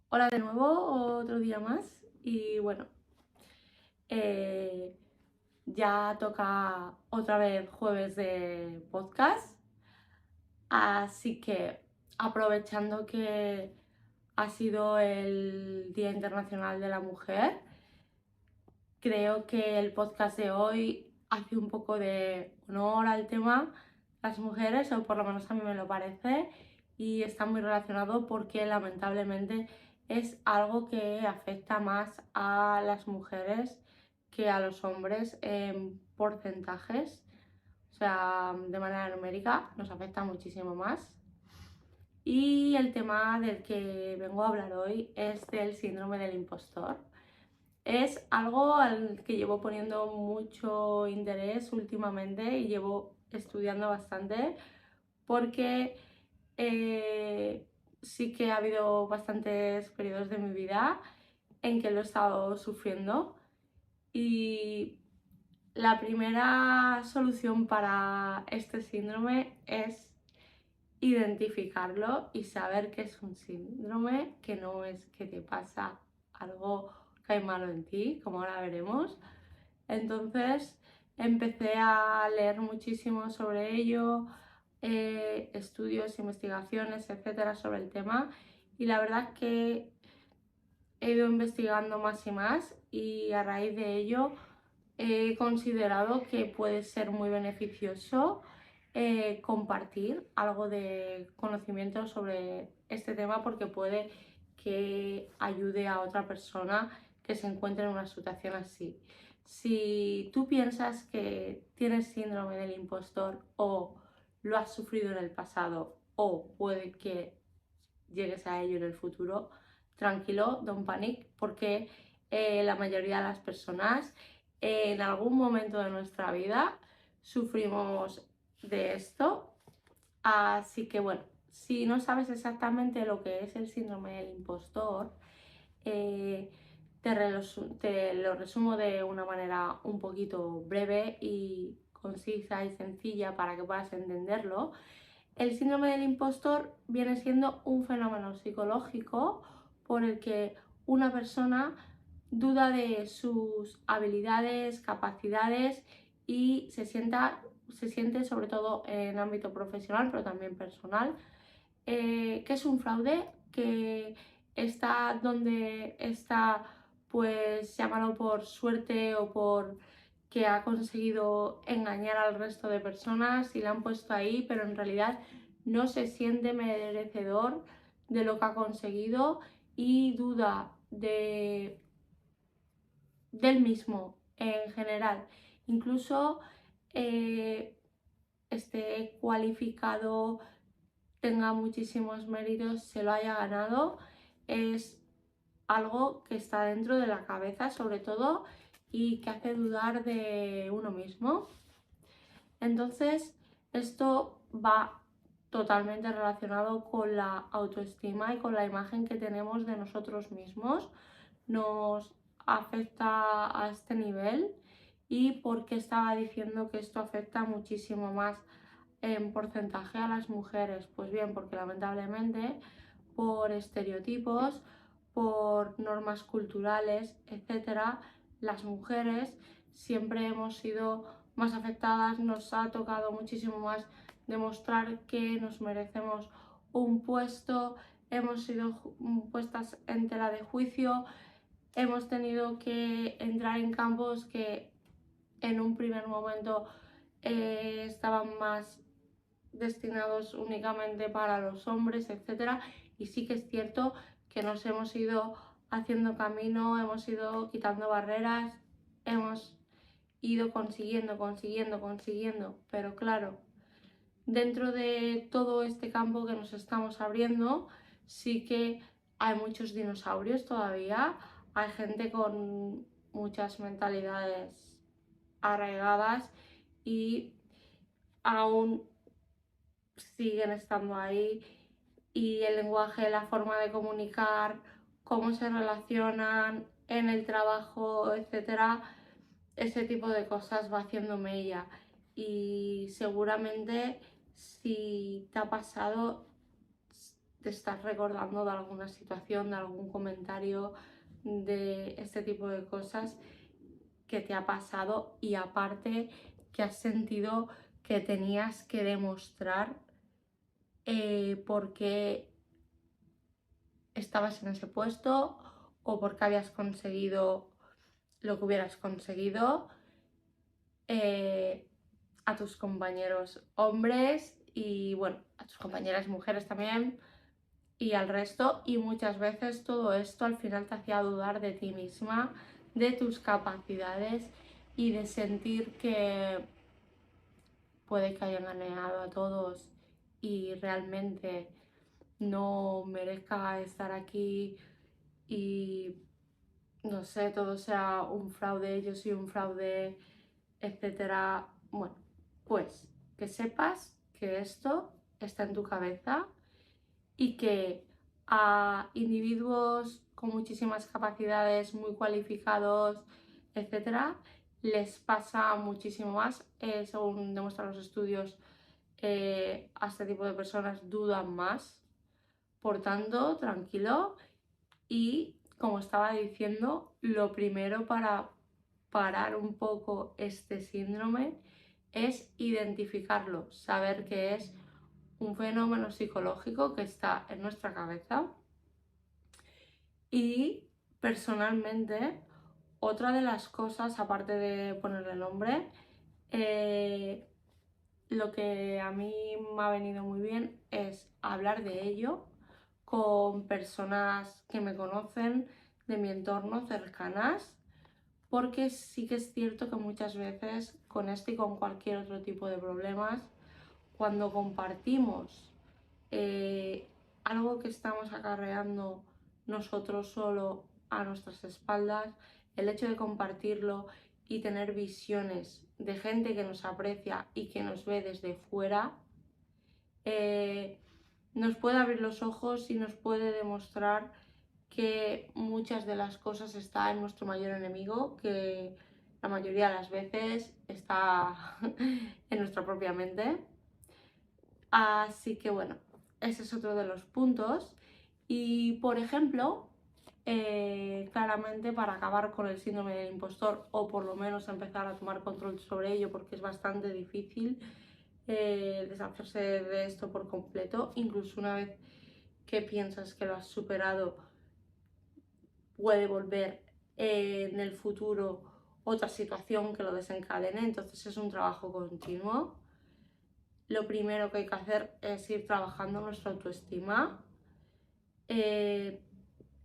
Hola de nuevo, otro día más y bueno, eh, ya toca otra vez jueves de podcast, así que aprovechando que ha sido el Día Internacional de la Mujer, creo que el podcast de hoy hace un poco de honor al tema las mujeres, o por lo menos a mí me lo parece, y está muy relacionado porque lamentablemente es algo que afecta más a las mujeres que a los hombres en porcentajes, o sea, de manera numérica nos afecta muchísimo más. Y el tema del que vengo a hablar hoy es del síndrome del impostor. Es algo al que llevo poniendo mucho interés últimamente y llevo estudiando bastante porque sí que ha habido bastantes periodos de mi vida en que lo he estado sufriendo y la primera solución para este síndrome es identificarlo y saber que es un síndrome, que no es que te pasa algo que hay malo en ti, como ahora veremos. Entonces empecé a leer muchísimo sobre ello, estudios, investigaciones, etcétera, sobre el tema, y la verdad es que he ido investigando más y más y a raíz de ello he considerado que puede ser muy beneficioso compartir algo de conocimiento sobre este tema porque puede que ayude a otra persona que se encuentre en una situación así. Si tú piensas que tienes síndrome del impostor o lo has sufrido en el pasado o puede que llegues a ello en el futuro, tranquilo, don't panic, porque la mayoría de las personas en algún momento de nuestra vida sufrimos de esto. Así que bueno, si no sabes exactamente lo que es el síndrome del impostor, eh, te lo resumo de una manera un poquito breve y concisa y sencilla para que puedas entenderlo. El síndrome del impostor viene siendo un fenómeno psicológico por el que una persona duda de sus habilidades, capacidades y se siente sobre todo en ámbito profesional, pero también personal, que es un fraude, que está donde está, pues llámalo por suerte o por que ha conseguido engañar al resto de personas y la han puesto ahí, pero en realidad no se siente merecedor de lo que ha conseguido y duda del mismo en general. Incluso esté cualificado, tenga muchísimos méritos, se lo haya ganado, es algo que está dentro de la cabeza sobre todo y que hace dudar de uno mismo. Entonces, esto va totalmente relacionado con la autoestima y con la imagen que tenemos de nosotros mismos. Nos afecta a este nivel. ¿Y por qué estaba diciendo que esto afecta muchísimo más en porcentaje a las mujeres? Pues bien, porque lamentablemente por estereotipos, por normas culturales, etcétera, las mujeres siempre hemos sido más afectadas, nos ha tocado muchísimo más demostrar que nos merecemos un puesto, hemos sido puestas en tela de juicio, hemos tenido que entrar en campos que en un primer momento estaban más destinados únicamente para los hombres, etcétera. Y sí que es cierto que nos hemos ido haciendo camino, hemos ido quitando barreras, hemos ido consiguiendo, pero claro, dentro de todo este campo que nos estamos abriendo, sí que hay muchos dinosaurios todavía, hay gente con muchas mentalidades arraigadas y aún siguen estando ahí y el lenguaje, la forma de comunicar, cómo se relacionan en el trabajo, etcétera, ese tipo de cosas va haciendo mella y seguramente si te ha pasado te estás recordando de alguna situación, de algún comentario, de este tipo de cosas que te ha pasado y aparte que has sentido que tenías que demostrar por qué estabas en ese puesto o por qué habías conseguido lo que hubieras conseguido a tus compañeros hombres y bueno, a tus compañeras mujeres también y al resto, y muchas veces todo esto al final te hacía dudar de ti misma, de tus capacidades y de sentir que puede que hayan ganado a todos y realmente no merezca estar aquí y no sé, todo sea un fraude, yo soy un fraude, etcétera. Bueno, pues que sepas que esto está en tu cabeza y que a individuos con muchísimas capacidades, muy cualificados, etcétera, les pasa muchísimo más. Según demuestran los estudios, a este tipo de personas dudan más. Por tanto, tranquilo. Y como estaba diciendo, lo primero para parar un poco este síndrome es identificarlo, saber que es un fenómeno psicológico que está en nuestra cabeza. Y personalmente, otra de las cosas, aparte de ponerle nombre, lo que a mí me ha venido muy bien es hablar de ello con personas que me conocen, de mi entorno, cercanas, porque sí que es cierto que muchas veces con este y con cualquier otro tipo de problemas, cuando compartimos algo que estamos acarreando nosotros solo a nuestras espaldas, el hecho de compartirlo y tener visiones de gente que nos aprecia y que nos ve desde fuera, nos puede abrir los ojos y nos puede demostrar que muchas de las cosas está en nuestro mayor enemigo, que la mayoría de las veces está en nuestra propia mente. Así que bueno, ese es otro de los puntos. Y por ejemplo, claramente para acabar con el síndrome del impostor o por lo menos empezar a tomar control sobre ello, porque es bastante difícil deshacerse de esto por completo, incluso una vez que piensas que lo has superado, puede volver en el futuro otra situación que lo desencadene, entonces es un trabajo continuo. Lo primero que hay que hacer es ir trabajando nuestra autoestima,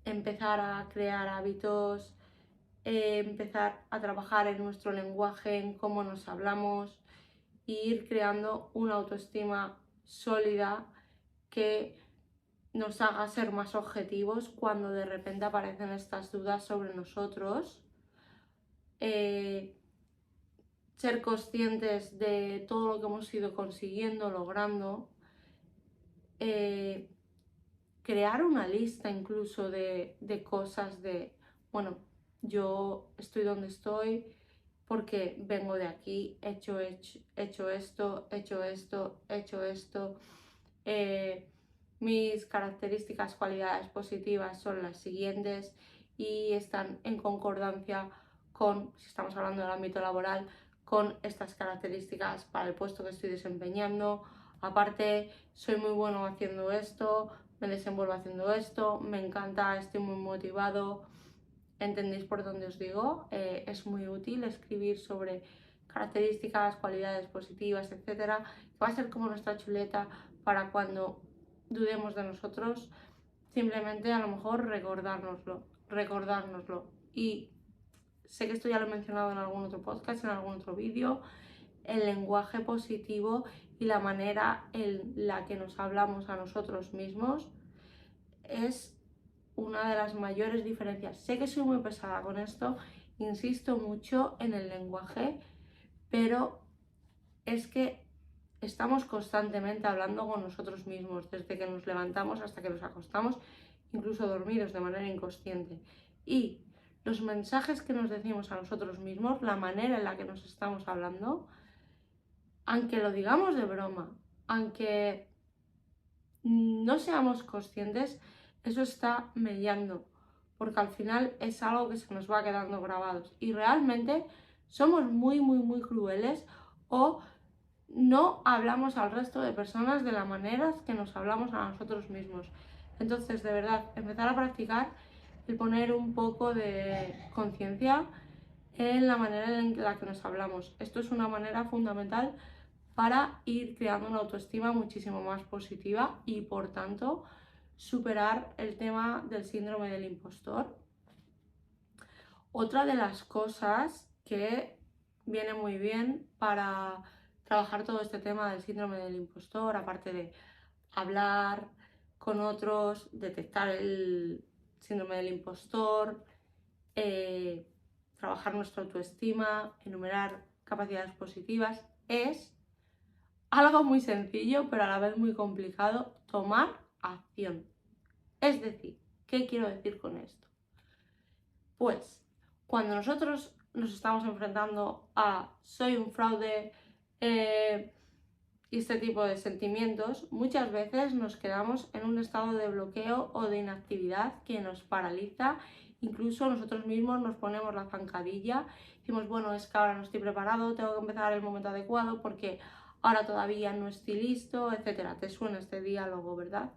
empezar a crear hábitos, empezar a trabajar en nuestro lenguaje, en cómo nos hablamos e ir creando una autoestima sólida que nos haga ser más objetivos cuando de repente aparecen estas dudas sobre nosotros. Ser conscientes de todo lo que hemos ido consiguiendo, logrando, crear una lista incluso de cosas de, bueno, yo estoy donde estoy porque vengo de aquí, he hecho esto, he hecho esto, he hecho esto. Mis características, cualidades positivas son las siguientes y están en concordancia con, si estamos hablando del ámbito laboral, con estas características para el puesto que estoy desempeñando. Aparte, soy muy bueno haciendo esto, me desenvuelvo haciendo esto, me encanta, estoy muy motivado. ¿Entendéis por dónde os digo? Es muy útil escribir sobre características, cualidades positivas, etcétera, que va a ser como nuestra chuleta para cuando dudemos de nosotros, simplemente a lo mejor recordárnoslo. Y sé que esto ya lo he mencionado en algún otro podcast, en algún otro vídeo, el lenguaje positivo y la manera en la que nos hablamos a nosotros mismos es una de las mayores diferencias. Sé que soy muy pesada con esto, insisto mucho en el lenguaje, pero es que estamos constantemente hablando con nosotros mismos, desde que nos levantamos hasta que nos acostamos, incluso dormidos de manera inconsciente. Y los mensajes que nos decimos a nosotros mismos, la manera en la que nos estamos hablando, aunque lo digamos de broma, aunque no seamos conscientes, eso está mellando, porque al final es algo que se nos va quedando grabados y realmente somos muy crueles o no hablamos al resto de personas de la manera que nos hablamos a nosotros mismos. Entonces, de verdad, empezar a practicar el poner un poco de conciencia en la manera en la que nos hablamos. Esto es una manera fundamental para ir creando una autoestima muchísimo más positiva y por tanto superar el tema del síndrome del impostor. Otra de las cosas que viene muy bien para trabajar todo este tema del síndrome del impostor, aparte de hablar con otros, detectar el síndrome del impostor, trabajar nuestra autoestima, enumerar capacidades positivas, es algo muy sencillo, pero a la vez muy complicado, tomar acción. Es decir, ¿qué quiero decir con esto? Pues cuando nosotros nos estamos enfrentando a soy un fraude y este tipo de sentimientos, muchas veces nos quedamos en un estado de bloqueo o de inactividad que nos paraliza. Incluso nosotros mismos nos ponemos la zancadilla, decimos, bueno, es que ahora no estoy preparado, tengo que empezar el momento adecuado porque ahora todavía no estoy listo, etcétera. Te suena este diálogo, ¿verdad?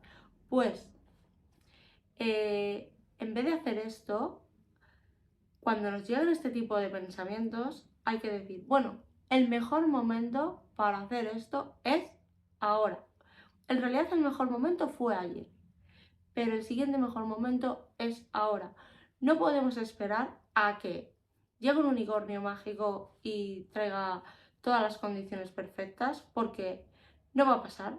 Pues en vez de hacer esto, cuando nos llegan este tipo de pensamientos, hay que decir, bueno, el mejor momento para hacer esto es ahora. En realidad el mejor momento fue ayer, pero el siguiente mejor momento es ahora. No podemos esperar a que llegue un unicornio mágico y traiga todas las condiciones perfectas, porque no va a pasar.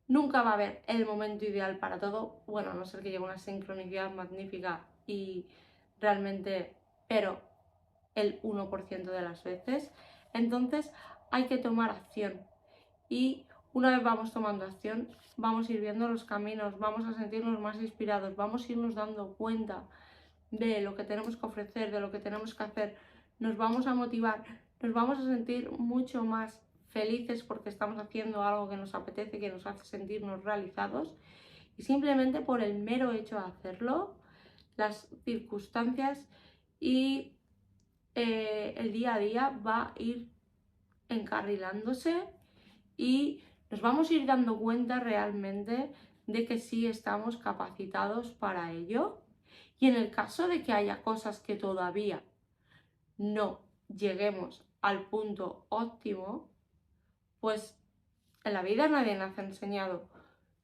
Nunca va a haber el momento ideal para todo, bueno, a no ser que llegue una sincronicidad magnífica y realmente, pero el 1% de las veces. Entonces hay que tomar acción y una vez vamos tomando acción, vamos a ir viendo los caminos, vamos a sentirnos más inspirados, vamos a irnos dando cuenta de lo que tenemos que ofrecer, de lo que tenemos que hacer, nos vamos a motivar, nos vamos a sentir mucho más felices porque estamos haciendo algo que nos apetece, que nos hace sentirnos realizados y simplemente por el mero hecho de hacerlo, las circunstancias y el día a día va a ir encarrilándose y nos vamos a ir dando cuenta realmente de que sí estamos capacitados para ello. Y en el caso de que haya cosas que todavía no lleguemos al punto óptimo, pues en la vida nadie nos ha enseñado.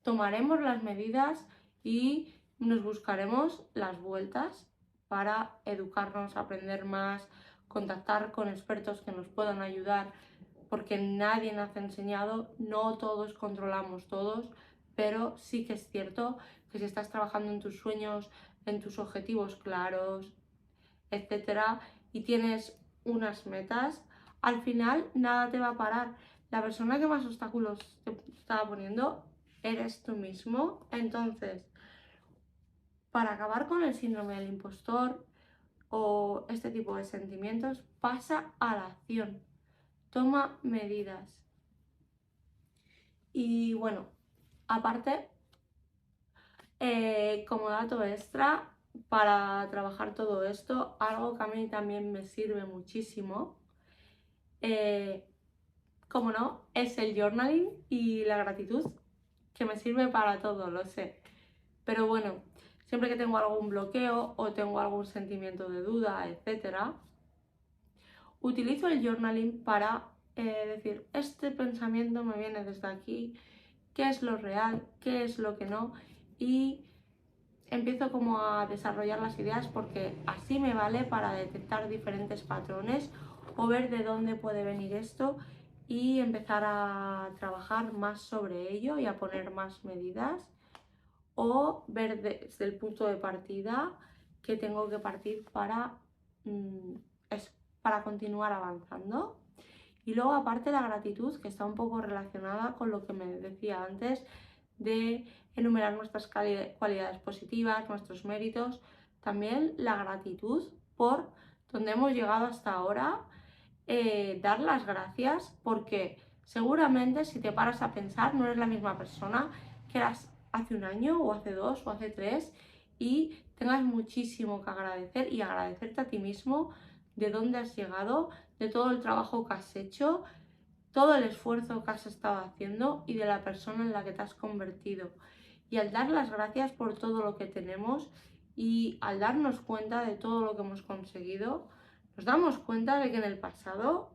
Tomaremos las medidas y nos buscaremos las vueltas para educarnos, aprender más, contactar con expertos que nos puedan ayudar, porque nadie nos ha enseñado, no todos controlamos todos, pero sí que es cierto que si estás trabajando en tus sueños, en tus objetivos claros, etcétera, y tienes unas metas, al final nada te va a parar. La persona que más obstáculos te está poniendo eres tú mismo. Entonces, para acabar con el síndrome del impostor o este tipo de sentimientos, pasa a la acción. Toma medidas. Y bueno, aparte, como dato extra, para trabajar todo esto, algo que a mí también me sirve muchísimo, como no, es el journaling y la gratitud, que me sirve para todo, lo sé. Pero bueno, siempre que tengo algún bloqueo o tengo algún sentimiento de duda, etcétera, utilizo el journaling para decir, este pensamiento me viene desde aquí, qué es lo real, qué es lo que no, y empiezo como a desarrollar las ideas porque así me vale para detectar diferentes patrones o ver de dónde puede venir esto y empezar a trabajar más sobre ello y a poner más medidas o ver desde el punto de partida que tengo que partir para continuar avanzando. Y luego aparte la gratitud, que está un poco relacionada con lo que me decía antes de enumerar nuestras cualidades positivas, nuestros méritos, también la gratitud por donde hemos llegado hasta ahora, dar las gracias porque seguramente si te paras a pensar no eres la misma persona que eras hace un año o hace 2 o hace 3 y tengas muchísimo que agradecer y agradecerte a ti mismo de dónde has llegado, de todo el trabajo que has hecho, todo el esfuerzo que has estado haciendo y de la persona en la que te has convertido. Y al dar las gracias por todo lo que tenemos y al darnos cuenta de todo lo que hemos conseguido, nos damos cuenta de que en el pasado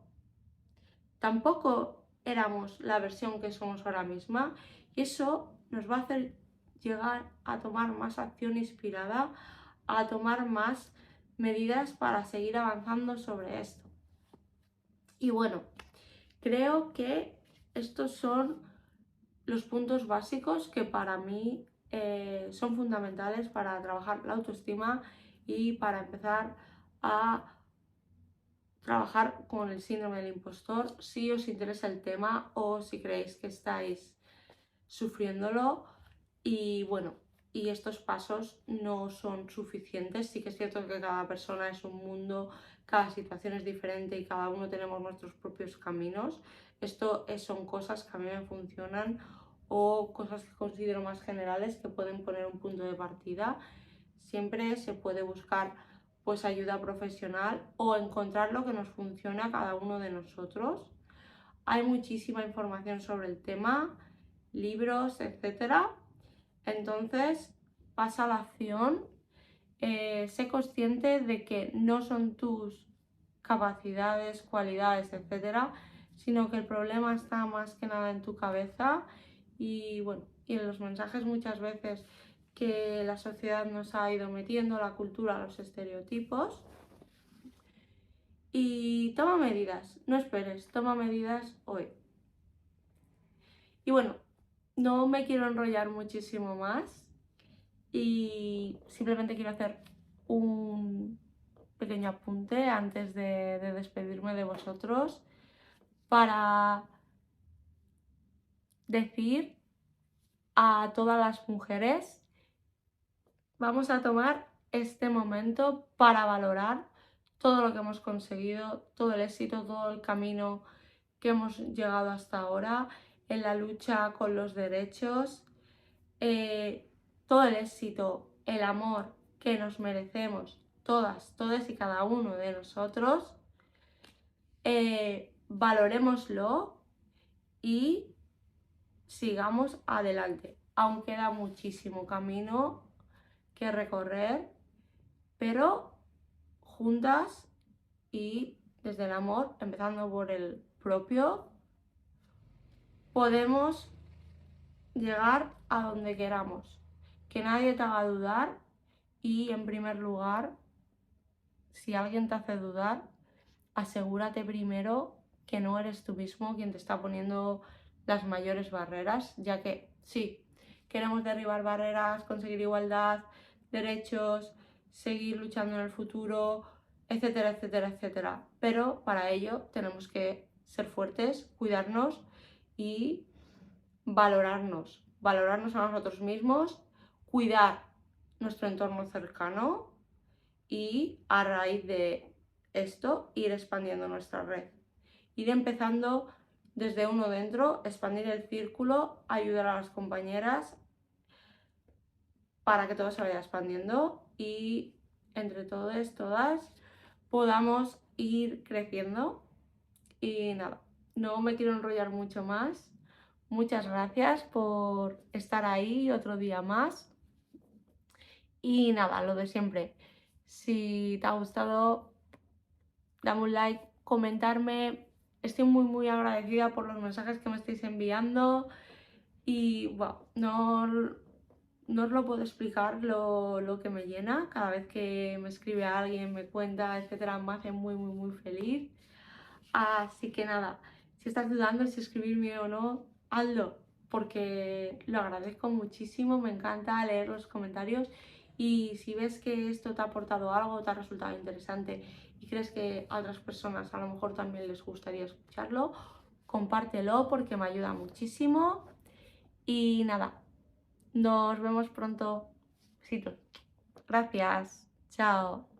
tampoco éramos la versión que somos ahora misma y eso nos va a hacer llegar a tomar más acción inspirada, a tomar más medidas para seguir avanzando sobre esto. Y bueno, creo que estos son los puntos básicos que para mí son fundamentales para trabajar la autoestima y para empezar a trabajar con el síndrome del impostor si os interesa el tema o si creéis que estáis sufriéndolo. Y bueno, y estos pasos no son suficientes. Sí que es cierto que cada persona es un mundo, cada situación es diferente y cada uno tenemos nuestros propios caminos. Esto son cosas que a mí me funcionan o cosas que considero más generales que pueden poner un punto de partida. Siempre se puede buscar pues ayuda profesional o encontrar lo que nos funciona a cada uno de nosotros. Hay muchísima información sobre el tema, libros, etcétera. Entonces, pasa a la acción, sé consciente de que no son tus capacidades, cualidades, etcétera, sino que el problema está más que nada en tu cabeza y bueno, y en los mensajes muchas veces que la sociedad nos ha ido metiendo, la cultura, los estereotipos. Y toma medidas, no esperes, toma medidas hoy. Y bueno, no me quiero enrollar muchísimo más y simplemente quiero hacer un pequeño apunte antes de despedirme de vosotros para decir a todas las mujeres, vamos a tomar este momento para valorar todo lo que hemos conseguido, todo el éxito, todo el camino que hemos llegado hasta ahora en la lucha con los derechos, todo el éxito, el amor que nos merecemos todas, todos y cada uno de nosotros, valorémoslo y sigamos adelante. Aún queda muchísimo camino que recorrer, pero juntas y desde el amor, empezando por el propio, podemos llegar a donde queramos. Que nadie te haga dudar y, en primer lugar, si alguien te hace dudar, asegúrate primero que no eres tú mismo quien te está poniendo las mayores barreras, ya que sí, queremos derribar barreras, conseguir igualdad, derechos, seguir luchando en el futuro, etcétera, etcétera, etcétera. Pero para ello tenemos que ser fuertes, cuidarnos y valorarnos a nosotros mismos, cuidar nuestro entorno cercano y a raíz de esto ir expandiendo nuestra red. Ir empezando desde uno dentro, expandir el círculo, ayudar a las compañeras para que todo se vaya expandiendo y entre todos, todas, podamos ir creciendo. Y nada, no me quiero enrollar mucho más. Muchas gracias por estar ahí otro día más. Y nada, lo de siempre. Si te ha gustado, dame un like, comentarme. Estoy muy agradecida por los mensajes que me estáis enviando. Y wow, no os lo puedo explicar lo que me llena. Cada vez que me escribe alguien, me cuenta, etcétera, me hace muy feliz. Así que nada, si estás dudando si escribirme o no, hazlo, porque lo agradezco muchísimo, me encanta leer los comentarios y si ves que esto te ha aportado algo, te ha resultado interesante y crees que a otras personas a lo mejor también les gustaría escucharlo, compártelo porque me ayuda muchísimo y nada, nos vemos pronto. Besitos. Gracias. Chao.